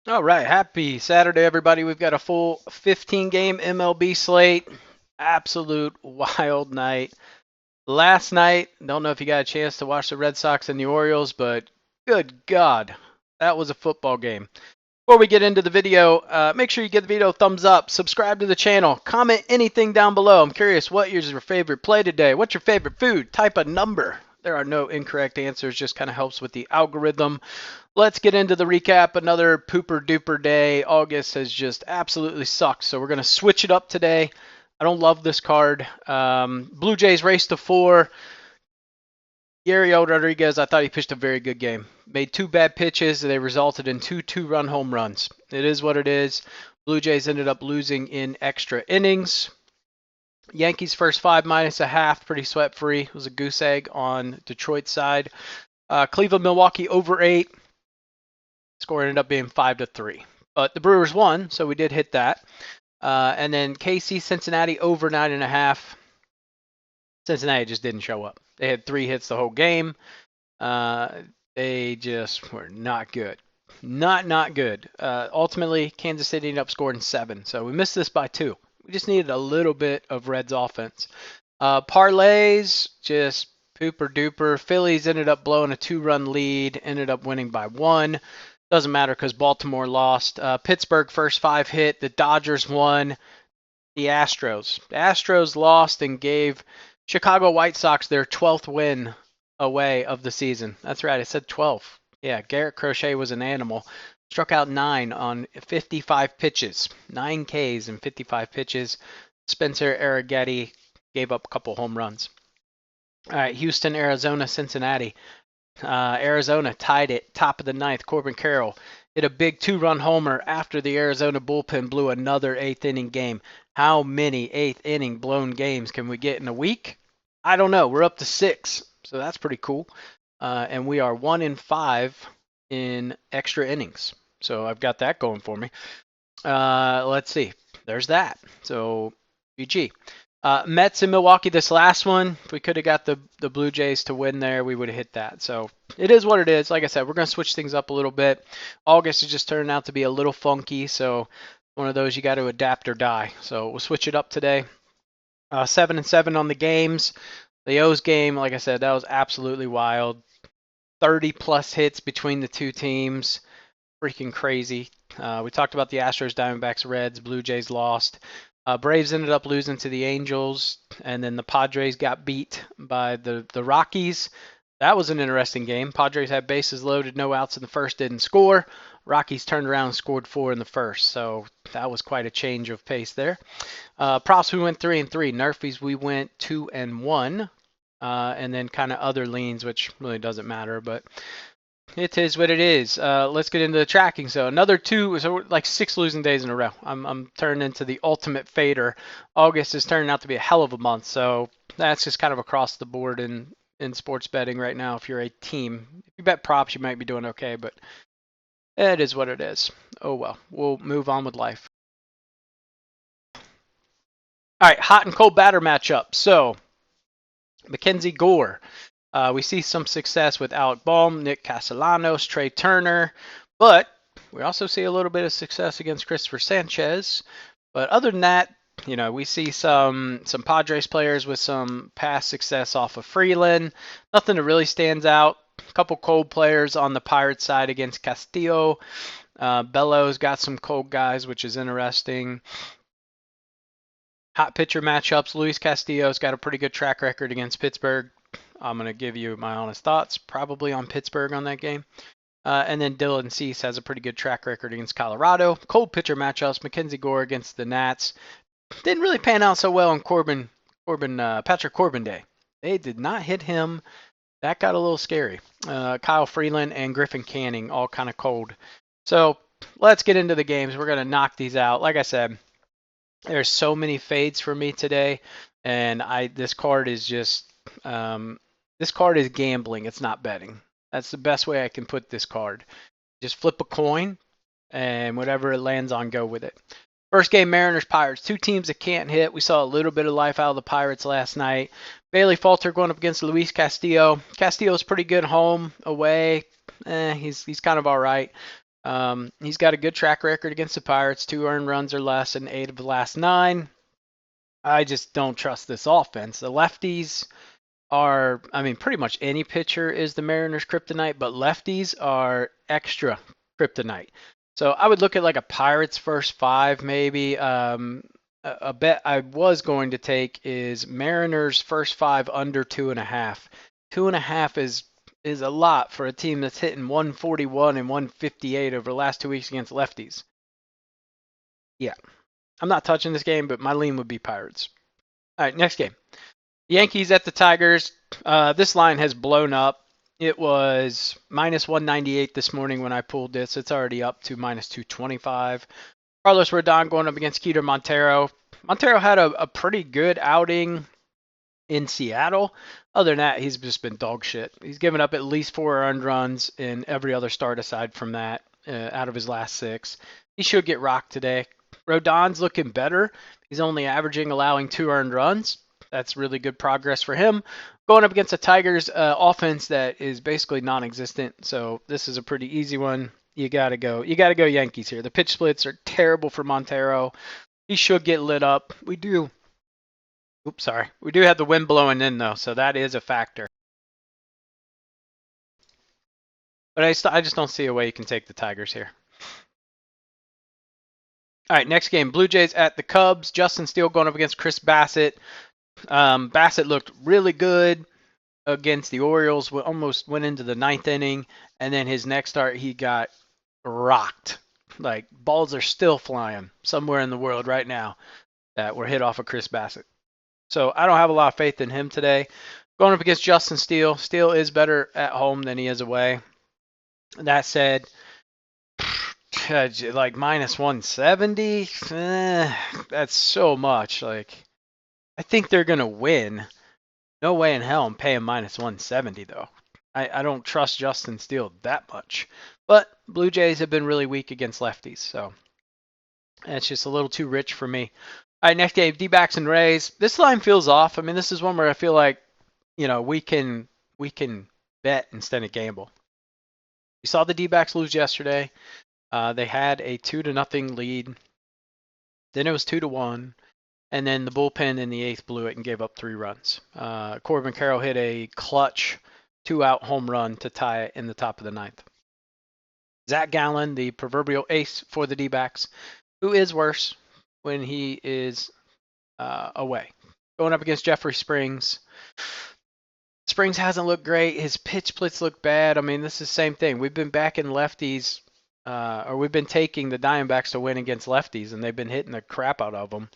All right, happy Saturday, everybody. We've got a full 15 game MLB slate. Absolute wild night. Last night, don't know if you got a chance to watch the Red Sox and the Orioles, but good God, that was a football game. Before we get into the video, make sure you give the video a thumbs up, subscribe to the channel, comment anything down below. I'm curious, what is your favorite play today? What's your favorite food? Type a number. There are no incorrect answers, just kind of helps with the algorithm. Let's get into the recap. Another pooper duper day. August has just absolutely sucked, so we're going to switch it up today. I don't love this card. Blue Jays race to 4. Yariel Rodriguez, I thought he pitched a very good game. Made 2 bad pitches. They resulted in 2 two-run home runs. It is what it is. Blue Jays ended up losing in extra innings. Yankees first 5 minus a half, pretty sweat-free. It was a goose egg on Detroit's side. Cleveland, Milwaukee over 8. Score ended up being 5-3. But the Brewers won, so we did hit that. And then KC, Cincinnati over 9.5. Cincinnati just didn't show up. They had 3 hits the whole game. They just were not good. Not good. Ultimately, Kansas City ended up scoring 7. So we missed this by 2. We just needed a little bit of Reds offense. Parlays, just pooper duper. Phillies ended up blowing a 2-run lead, ended up winning by 1. Doesn't matter because Baltimore lost. Pittsburgh first 5 hit. The Dodgers won. The Astros lost and gave Chicago White Sox their 12th win away of the season. That's right, I said 12. Yeah, Garrett Crochet was an animal. Struck out 9 on 55 pitches. 9 Ks in 55 pitches. Spencer Arrighetti gave up a couple home runs. All right, Houston, Arizona, Cincinnati. Arizona tied it top of the ninth. Corbin Carroll hit a big 2-run homer after the Arizona bullpen blew another 8th inning game. How many 8th inning blown games can we get in a week? I don't know. We're up to 6, so that's pretty cool. And we are 1-5 in extra innings. So I've got that going for me. Let's see. There's that. So GG. Mets in Milwaukee, this last one, if we could have got the Blue Jays to win there, we would have hit that. So it is what it is. Like I said, we're going to switch things up a little bit. August is just turning out to be a little funky, so one of those you got to adapt or die. So we'll switch it up today. 7-7 on the games. The O's game, like I said, that was absolutely wild. 30-plus hits between the two teams. Freaking crazy. We talked about the Astros, Diamondbacks, Reds, Blue Jays lost. Braves ended up losing to the Angels, and then the Padres got beat by the Rockies. That was an interesting game. Padres had bases loaded, no outs in the first, didn't score. Rockies turned around and scored 4 in the first, so that was quite a change of pace there. Props, we went 3-3. Nerfies, we went 2-1. And then kind of other leans, which really doesn't matter, but it is what it is. Let's get into the tracking. So another 2, so like 6 losing days in a row. I'm turning into the ultimate fader. August is turning out to be a hell of a month. So that's just kind of across the board in sports betting right now. If you're a team, if you bet props, you might be doing okay, but it is what it is. Oh well, we'll move on with life. All right, hot and cold batter matchup. So Mackenzie Gore. We see some success with Alec Bohm, Nick Castellanos, Trey Turner, but we also see a little bit of success against Christopher Sanchez. But other than that, we see some Padres players with some past success off of Freeland. Nothing that really stands out. A couple cold players on the Pirates side against Castillo. Bellows got some cold guys, which is interesting. Hot pitcher matchups. Luis Castillo's got a pretty good track record against Pittsburgh. I'm going to give you my honest thoughts, probably on Pittsburgh on that game. And then Dylan Cease has a pretty good track record against Colorado. Cold pitcher matchups, Mackenzie Gore against the Nats. Didn't really pan out so well on Patrick Corbin Day. They did not hit him. That got a little scary. Kyle Freeland and Griffin Canning all kind of cold. So let's get into the games. We're going to knock these out. Like I said, there's so many fades for me today, and this card is just this card is gambling. It's not betting. That's the best way I can put this card. Just flip a coin, and whatever it lands on, go with it. First game, Mariners, Pirates. 2 teams that can't hit. We saw a little bit of life out of the Pirates last night. Bailey Falter going up against Luis Castillo. Castillo's pretty good home, away. He's kind of all right. He's got a good track record against the Pirates, 2 earned runs or less in 8 of the last 9. I just don't trust this offense. The lefties are, I mean, pretty much any pitcher is the Mariners' kryptonite, but lefties are extra kryptonite. So I would look at like a Pirates first 5 maybe. A bet I was going to take is Mariners first 5 under 2.5. 2.5 is a lot for a team that's hitting 141 and 158 over the last 2 weeks against lefties. Yeah, I'm not touching this game, but my lean would be Pirates. All right, next game. Yankees at the Tigers. This line has blown up. It was minus 198 this morning when I pulled this. It's already up to minus 225. Carlos Rodon going up against Keter Montero. Montero had a pretty good outing in Seattle. Other than that, he's just been dog shit. He's given up at least 4 earned runs in every other start aside from that out of his last 6. He should get rocked today. Rodon's looking better. He's only averaging allowing 2 earned runs. That's really good progress for him. Going up against a Tigers offense that is basically non-existent. So this is a pretty easy one. You gotta go Yankees here. The pitch splits are terrible for Montero. He should get lit up. We do have the wind blowing in though, so that is a factor. But I just don't see a way you can take the Tigers here. All right, next game, Blue Jays at the Cubs. Justin Steele going up against Chris Bassett. Bassett looked really good against the Orioles. Almost went into the 9th inning, and then his next start he got rocked. Like balls are still flying somewhere in the world right now that were hit off of Chris Bassett. So I don't have a lot of faith in him today. Going up against Justin Steele. Steele is better at home than he is away. That said, like minus 170, that's so much. Like, I think they're going to win. No way in hell I'm paying minus 170, though. I don't trust Justin Steele that much. But Blue Jays have been really weak against lefties, so it's just a little too rich for me. All right, next game, D-backs and Rays. This line feels off. I mean, this is one where I feel like, we can bet instead of gamble. We saw the D-backs lose yesterday. They had a 2-0 lead. Then it was 2-1. And then the bullpen in the 8th blew it and gave up 3 runs. Corbin Carroll hit a clutch 2-out home run to tie it in the top of the 9th. Zach Gallen, the proverbial ace for the D-backs, who is worse when he is away. Going up against Jeffrey Springs. Springs hasn't looked great. His pitch splits look bad. I mean, this is the same thing. We've been backing lefties, or we've been taking the Diamondbacks to win against lefties, and they've been hitting the crap out of them.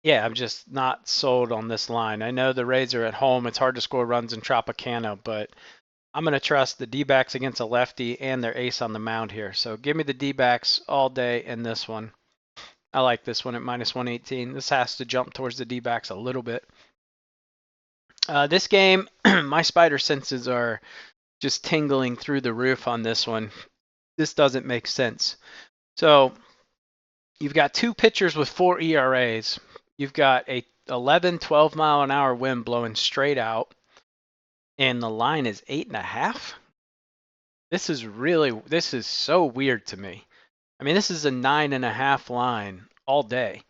Yeah, I'm just not sold on this line. I know the Rays are at home. It's hard to score runs in Tropicana, but I'm going to trust the D-backs against a lefty and their ace on the mound here. So give me the D-backs all day in this one. I like this one at minus 118. This has to jump towards the D-backs a little bit. This game, my spider senses are just tingling through the roof on this one. This doesn't make sense. So you've got 2 pitchers with 4 ERAs. You've got a 11, 12 mile an hour wind blowing straight out, and the line is 8.5. This is so weird to me. I mean, this is a 9.5 line all day.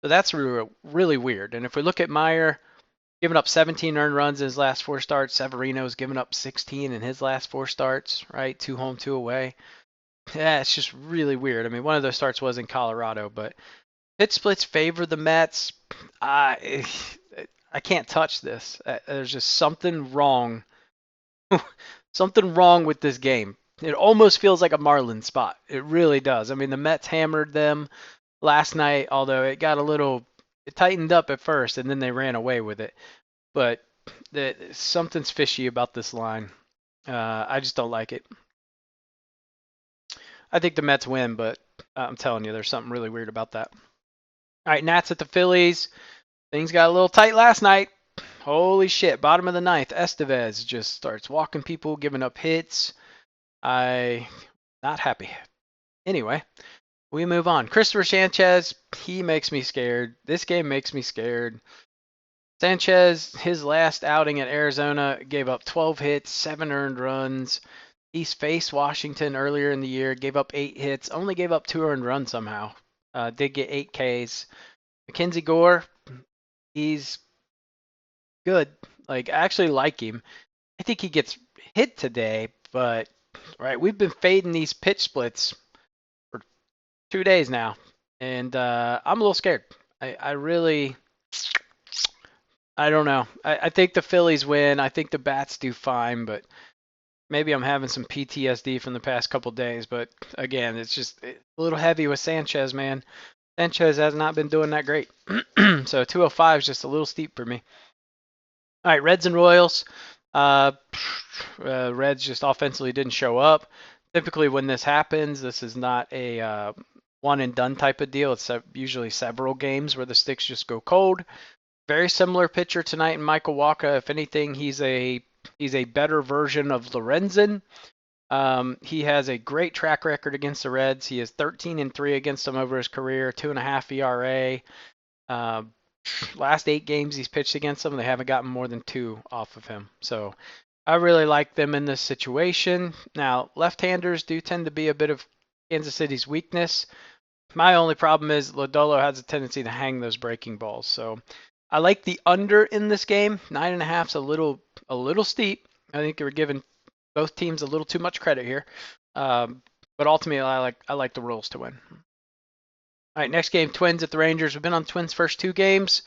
So that's really weird. And if we look at Meyer, giving up 17 earned runs in his last 4 starts. Severino's given up 16 in his last 4 starts, right? 2 home, 2 away. Yeah, it's just really weird. I mean, one of those starts was in Colorado, but pitch splits favor the Mets. I can't touch this. There's just something wrong. Something wrong with this game. It almost feels like a Marlins spot. It really does. I mean, the Mets hammered them last night, although it tightened up at first, and then they ran away with it. But something's fishy about this line. I just don't like it. I think the Mets win, but I'm telling you, there's something really weird about that. All right, Nats at the Phillies. Things got a little tight last night. Holy shit, bottom of the 9th, Estevez just starts walking people, giving up hits. Not happy. Anyway, we move on. Christopher Sanchez, he makes me scared. This game makes me scared. Sanchez, his last outing at Arizona, gave up 12 hits, 7 earned runs. He's faced Washington earlier in the year, gave up 8 hits, only gave up 2 earned runs somehow. Did get 8 Ks. Mackenzie Gore, he's good. Like, I actually like him. I think he gets hit today, but right, we've been fading these pitch splits for 2 days now, and I'm a little scared. I really, I don't know. I think the Phillies win. I think the bats do fine, but maybe I'm having some PTSD from the past couple days. But again, it's just a little heavy with Sanchez, man. Sanchez has not been doing that great. So 205 is just a little steep for me. All right, Reds and Royals. Reds just offensively didn't show up. Typically, when this happens, this is not a one and done type of deal. It's usually several games where the sticks just go cold. Very similar pitcher tonight in Michael Wacha. If anything, he's a better version of Lorenzen. He has a great track record against the Reds. He is 13-3 against them over his career, 2.5 ERA. Last 8 games he's pitched against them, they haven't gotten more than 2 off of him. So I really like them in this situation. Now, left-handers do tend to be a bit of Kansas City's weakness. My only problem is Lodolo has a tendency to hang those breaking balls. So I like the under in this game. 9.5 is a little steep. I think we're giving both teams a little too much credit here. But ultimately, I like the Royals to win. All right, next game, Twins at the Rangers. We've been on Twins' first 2 games,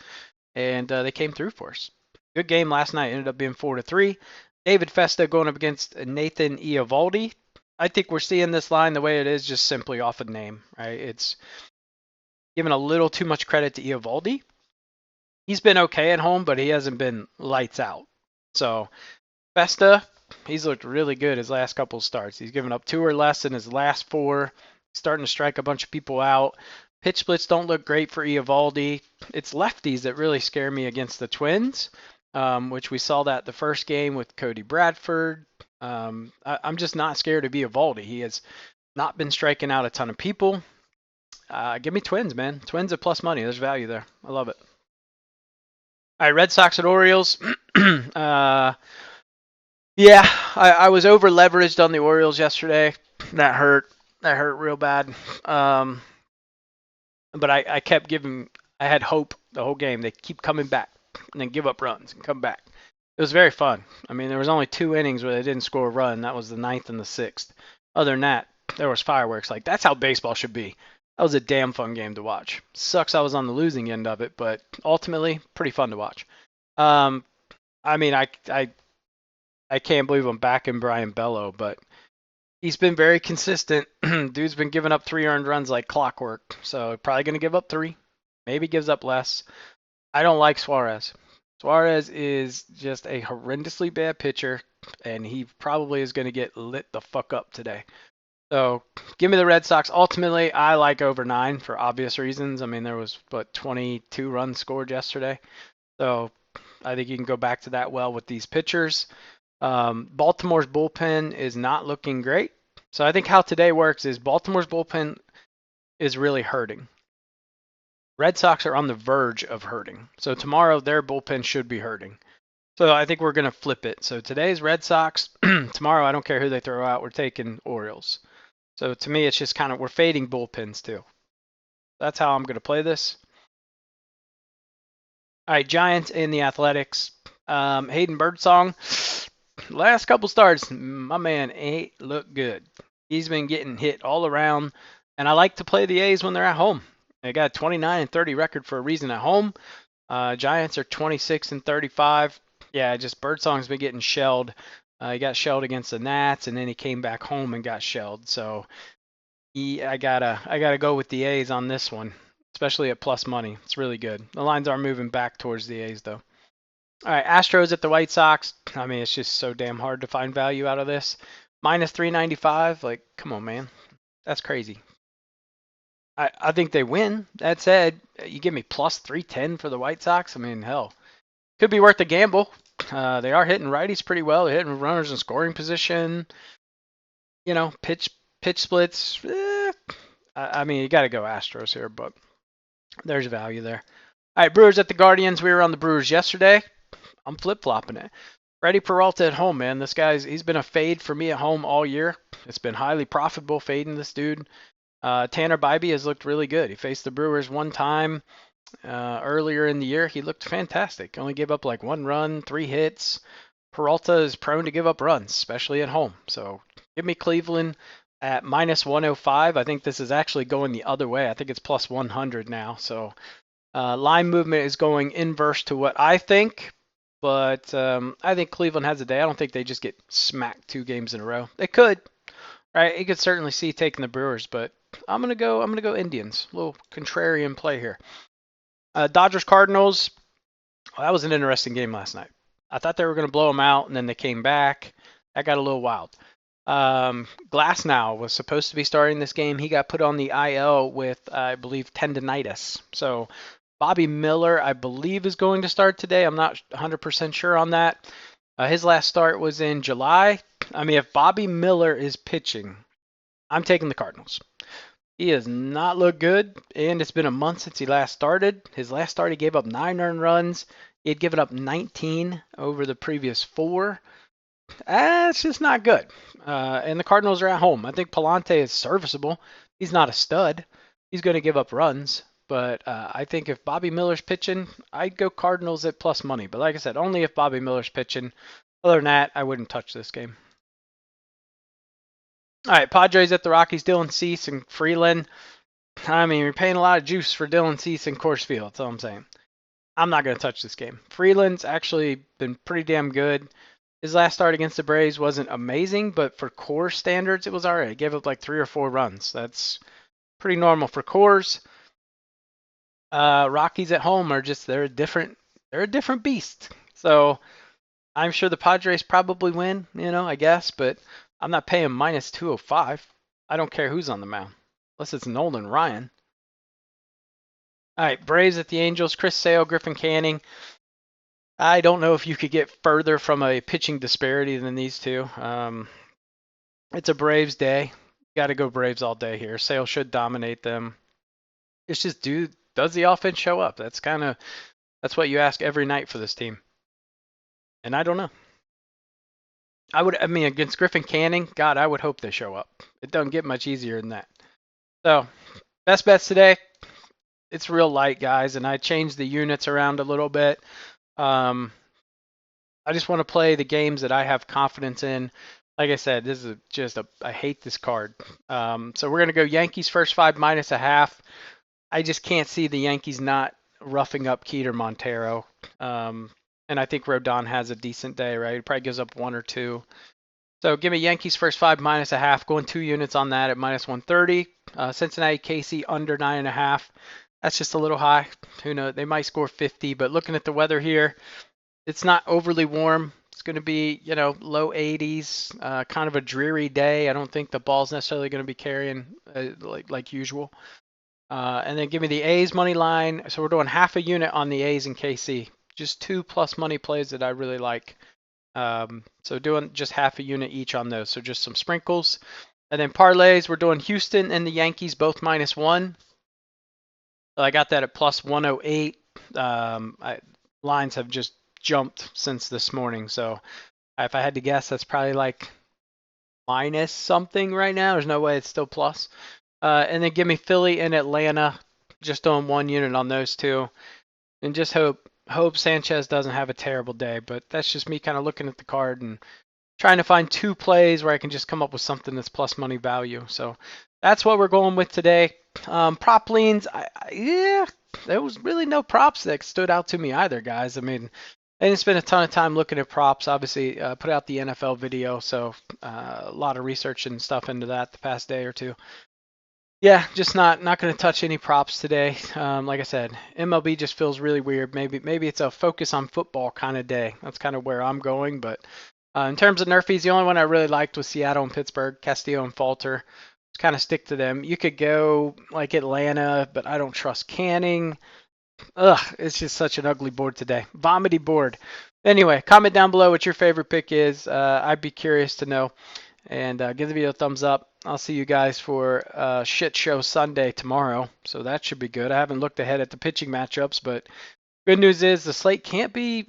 and they came through for us. Good game last night. Ended up being 4-3. David Festa going up against Nathan Eovaldi. I think we're seeing this line the way it is, just simply off of name, right? It's giving a little too much credit to Eovaldi. He's been okay at home, but he hasn't been lights out. So Festa, he's looked really good his last couple of starts. He's given up 2 or less in his last 4. Starting to strike a bunch of people out. Pitch splits don't look great for Eovaldi. It's lefties that really scare me against the Twins, which we saw that the first game with Cody Bradford. I'm just not scared of Eovaldi. He has not been striking out a ton of people. Give me Twins, man. Twins at plus money. There's value there. I love it. All right, Red Sox at Orioles. Yeah, I was over leveraged on the Orioles yesterday. That hurt. That hurt real bad. But I kept giving. I had hope the whole game. They keep coming back and then give up runs and come back. It was very fun. I mean, there was only 2 innings where they didn't score a run. That was the 9th and the 6th. Other than that, there was fireworks. Like, that's how baseball should be. That was a damn fun game to watch. Sucks I was on the losing end of it, but ultimately pretty fun to watch. I mean, I can't believe I'm backing Brian Bello, but he's been very consistent. Dude's been giving up 3 earned runs like clockwork, so probably going to give up 3. Maybe gives up less. I don't like Suarez. Suarez is just a horrendously bad pitcher, and he probably is going to get lit the fuck up today. So give me the Red Sox. Ultimately, I like over 9 for obvious reasons. I mean, there was, 22 runs scored yesterday. So I think you can go back to that well with these pitchers. Baltimore's bullpen is not looking great. So I think how today works is Baltimore's bullpen is really hurting. Red Sox are on the verge of hurting. So tomorrow their bullpen should be hurting. So I think we're going to flip it. So today's Red Sox. Tomorrow I don't care who they throw out. We're taking Orioles. So to me it's just kind of we're fading bullpens too. That's how I'm going to play this. All right, Giants and the Athletics. Hayden Birdsong. Last couple starts, my man ain't look good. He's been getting hit all around, and I like to play the A's when they're at home. They got a 29-30 record for a reason at home. Giants are 26-35. Yeah, just Birdsong's been getting shelled. He got shelled against the Nats, and then he came back home and got shelled. So I gotta go with the A's on this one, especially at plus money. It's really good. The lines are moving back towards the A's though. All right, Astros at the White Sox. I mean, it's just so damn hard to find value out of this. Minus 395. Like, come on, man. That's crazy. I think they win. That said, you give me plus 310 for the White Sox. I mean, hell, could be worth a gamble. They are hitting righties pretty well. They're hitting runners in scoring position. You know, pitch splits. I mean, you got to go Astros here, but there's value there. All right, Brewers at the Guardians. We were on the Brewers yesterday. I'm flip-flopping it. Freddie Peralta at home, man. He's been a fade for me at home all year. It's been highly profitable fading this dude. Tanner Bybee has looked really good. He faced the Brewers one time earlier in the year. He looked fantastic. Only gave up like 1 run, 3 hits. Peralta is prone to give up runs, especially at home. So give me Cleveland at minus 105. I think this is actually going the other way. I think it's plus 100 now. So line movement is going inverse to what I think. But I think Cleveland has a day. I don't think they just get smacked 2 games in a row. They could, right? You could certainly see taking the Brewers, but I'm gonna go Indians. A little contrarian play here. Dodgers Cardinals. Well, that was an interesting game last night. I thought they were going to blow them out, and then they came back. That got a little wild. Glasnow was supposed to be starting this game. He got put on the IL with, I believe, tendonitis. So Bobby Miller, I believe, is going to start today. I'm not 100% sure on that. His last start was in July. I mean, if Bobby Miller is pitching, I'm taking the Cardinals. He has not looked good, and it's been a month since he last started. His last start, he gave up 9 earned runs. He had given up 19 over the previous 4. That's just not good. And the Cardinals are at home. I think Palante is serviceable. He's not a stud. He's going to give up runs. But I think if Bobby Miller's pitching, I'd go Cardinals at plus money. But like I said, only if Bobby Miller's pitching. Other than that, I wouldn't touch this game. All right, Padres at the Rockies. Dylan Cease and Freeland. I mean, you're paying a lot of juice for Dylan Cease and Coors Field. That's all I'm saying. I'm not going to touch this game. Freeland's actually been pretty damn good. His last start against the Braves wasn't amazing, but for Coors standards, it was all right. He gave up like 3 or 4 runs. That's pretty normal for Coors. Rockies at home are just they're a different beast. So I'm sure the Padres probably win, I guess, but I'm not paying minus 205. I don't care who's on the mound, unless it's Nolan Ryan. All right, Braves at the Angels. Chris Sale, Griffin Canning. I don't know if you could get further from a pitching disparity than these two. It's a Braves day. Got to go Braves all day here. Sale should dominate them. It's just, does the offense show up? That's what you ask every night for this team. And I don't know. Against Griffin Canning, God, I would hope they show up. It doesn't get much easier than that. So, best bets today. It's real light, guys, and I changed the units around a little bit. I just want to play the games that I have confidence in. Like I said, this is I hate this card. So we're going to go Yankees first 5 minus a half. I just can't see the Yankees not roughing up Keter Montero. And I think Rodon has a decent day, right? He probably gives up 1 or 2. So give me Yankees first 5 minus a half. Going 2 units on that at minus 130. Cincinnati KC under 9.5. That's just a little high. Who knows? They might score 50, but looking at the weather here, it's not overly warm. It's going to be, low 80s, kind of a dreary day. I don't think the ball's necessarily going to be carrying like usual. And then give me the A's money line. So we're doing half a unit on the A's and KC. Just 2+ money plays that I really like. So doing just half a unit each on those. So just some sprinkles. And then parlays, we're doing Houston and the Yankees both -1. I got that at plus 108. Lines have just jumped since this morning. So if I had to guess, that's probably like minus something right now. There's no way it's still plus. And then give me Philly and Atlanta, just on 1 unit on those two. And just hope Sanchez doesn't have a terrible day. But that's just me kind of looking at the card and trying to find 2 plays where I can just come up with something that's plus money value. So that's what we're going with today. Prop leans, there was really no props that stood out to me either, guys. I mean, I didn't spend a ton of time looking at props. Obviously, put out the NFL video, so a lot of research and stuff into that the past day or two. Yeah, just not going to touch any props today. Like I said, MLB just feels really weird. Maybe it's a focus on football kind of day. That's kind of where I'm going. But in terms of nerfies, the only one I really liked was Seattle and Pittsburgh, Castillo and Falter. Just kind of stick to them. You could go like Atlanta, but I don't trust Canning. It's just such an ugly board today. Vomity board. Anyway, comment down below what your favorite pick is. I'd be curious to know. And give the video a thumbs up. I'll see you guys for Shit Show Sunday tomorrow. So that should be good. I haven't looked ahead at the pitching matchups, but Good news is the slate can't be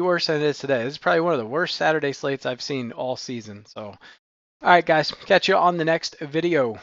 worse than it is today. This is probably one of the worst Saturday slates I've seen all season. So, all right, guys, catch you on the next video.